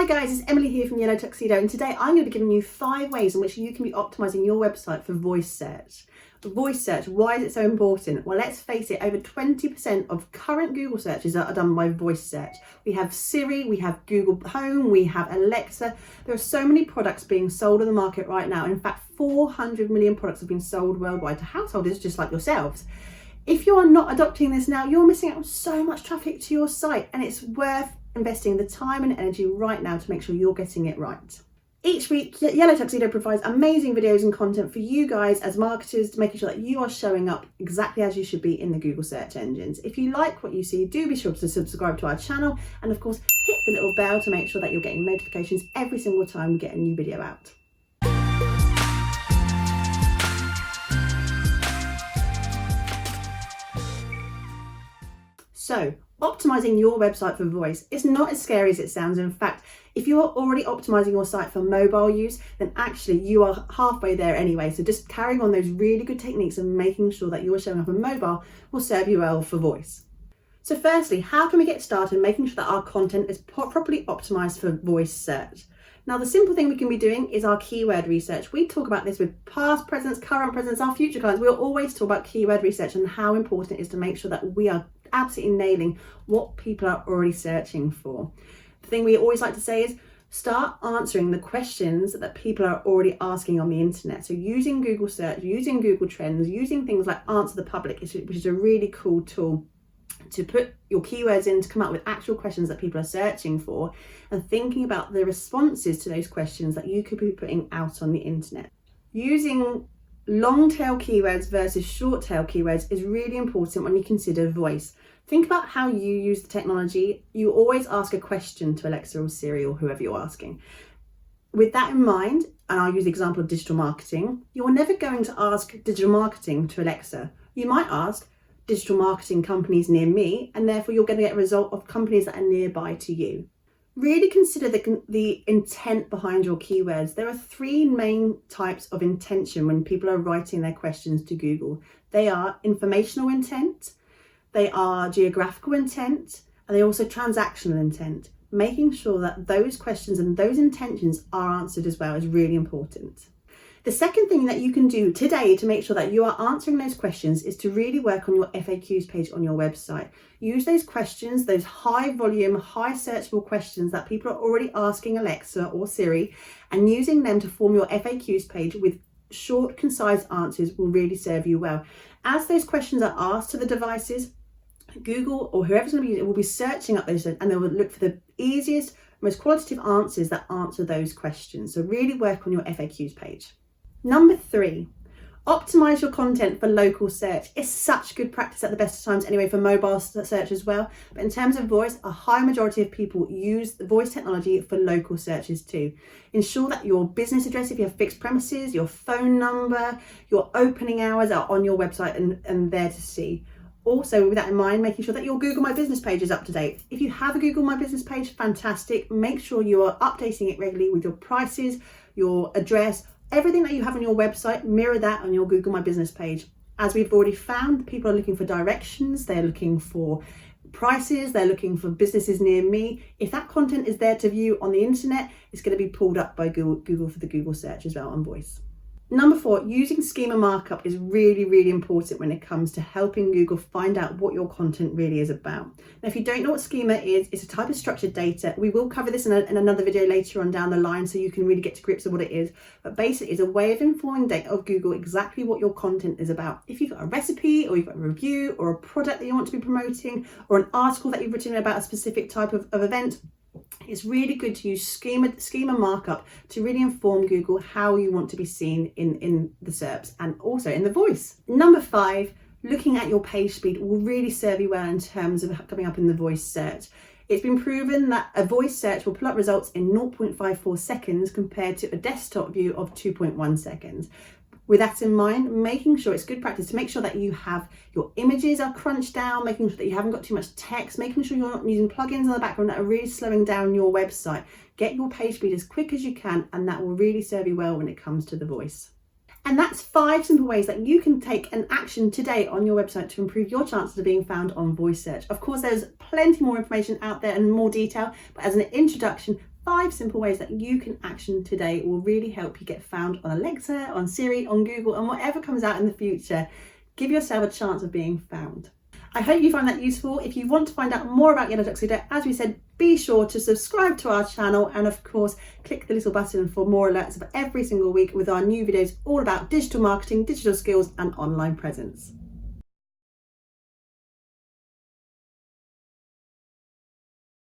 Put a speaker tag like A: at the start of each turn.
A: Hi guys, it's Emily here from Yellow Tuxedo, and today I'm going to be giving you 5 ways in which you can be optimizing your website for voice search. Voice search, why is it so important? Well, let's face it, over 20% of current Google searches are done by voice search. We have Siri, we have Google Home, we have Alexa. There are so many products being sold on the market right now. In fact, 400 million products have been sold worldwide to householders just like yourselves. If you are not adopting this now, you're missing out on so much traffic to your site, and it's worth investing the time and energy right now to make sure you're getting it right. Each week, Yellow Tuxedo provides amazing videos and content for you guys as marketers to making sure that you are showing up exactly as you should be in the Google search engines. If you like what you see, do be sure to subscribe to our channel, and of course hit the little bell to make sure that you're getting notifications every single time we get a new video out. So, optimizing your website for voice is not as scary as it sounds. In fact, if you are already optimizing your site for mobile use, then actually you are halfway there anyway. So just carrying on those really good techniques and making sure that you're showing up on mobile will serve you well for voice. So firstly, how can we get started making sure that our content is properly optimized for voice search? Now, the simple thing we can be doing is our keyword research. We talk about this with past presence, current presence, our future clients. We'll always talk about keyword research and how important it is to make sure that we are absolutely nailing what people are already searching for. The thing we always like to say is start answering the questions that people are already asking on the internet. So using Google search, using Google Trends, using things like Answer the Public, which is a really cool tool to put your keywords in to come up with actual questions that people are searching for, and thinking about the responses to those questions that you could be putting out on the internet. Using long tail keywords versus short tail keywords is really important when you consider voice. Think about how you use the technology. You always ask a question to Alexa or Siri or whoever you're asking. With that in mind, and I'll use the example of digital marketing, you're never going to ask digital marketing to Alexa. You might ask digital marketing companies near me, and therefore you're going to get a result of companies that are nearby to you. Really consider the intent behind your keywords. There are 3 main types of intention when people are writing their questions to Google. They are informational intent, they are geographical intent, and they're also transactional intent. Making sure that those questions and those intentions are answered as well is really important. The second thing that you can do today to make sure that you are answering those questions is to really work on your FAQs page on your website. Use those questions, those high volume, high searchable questions that people are already asking Alexa or Siri, and using them to form your FAQs page with short, concise answers will really serve you well. As those questions are asked to the devices, Google or whoever's going to be using it will be searching up those, and they will look for the easiest, most qualitative answers that answer those questions. So really work on your FAQs page. Number 3, optimize your content for local search. It's such good practice at the best of times anyway for mobile search as well. But in terms of voice, a high majority of people use the voice technology for local searches too. Ensure that your business address, if you have fixed premises, your phone number, your opening hours are on your website and there to see. Also, with that in mind, making sure that your Google My Business page is up to date. If you have a Google My Business page, fantastic. Make sure you are updating it regularly with your prices, your address, everything that you have on your website. Mirror that on your Google My Business page. As we've already found, people are looking for directions, they're looking for prices, they're looking for businesses near me. If that content is there to view on the internet, it's going to be pulled up by Google for the Google search as well on voice. Number 4, using schema markup is really, really important when it comes to helping Google find out what your content really is about. Now, if you don't know what schema is, it's a type of structured data. We will cover this in another video later on down the line so you can really get to grips with what it is. But basically, it's a way of informing Google exactly what your content is about. If you've got a recipe, or you've got a review, or a product that you want to be promoting, or an article that you've written about a specific type of event, it's really good to use schema markup to really inform Google how you want to be seen in the SERPs and also in the voice. Number 5, looking at your page speed will really serve you well in terms of coming up in the voice search. It's been proven that a voice search will pull up results in 0.54 seconds compared to a desktop view of 2.1 seconds. With that in mind, making sure it's good practice to make sure that you have your images are crunched down, making sure that you haven't got too much text, making sure you're not using plugins in the background that are really slowing down your website. Get your page speed as quick as you can, and that will really serve you well when it comes to the voice. And that's 5 simple ways that you can take an action today on your website to improve your chances of being found on voice search. Of course, there's plenty more information out there and more detail, but as an introduction, 5 simple ways that you can action today will really help you get found on Alexa, on Siri, on Google, and whatever comes out in the future. Give yourself a chance of being found. I hope you find that useful. If you want to find out more about Yellow Tuxedo, as we said, be sure to subscribe to our channel and of course click the little button for more alerts of every single week with our new videos all about digital marketing, digital skills and online presence.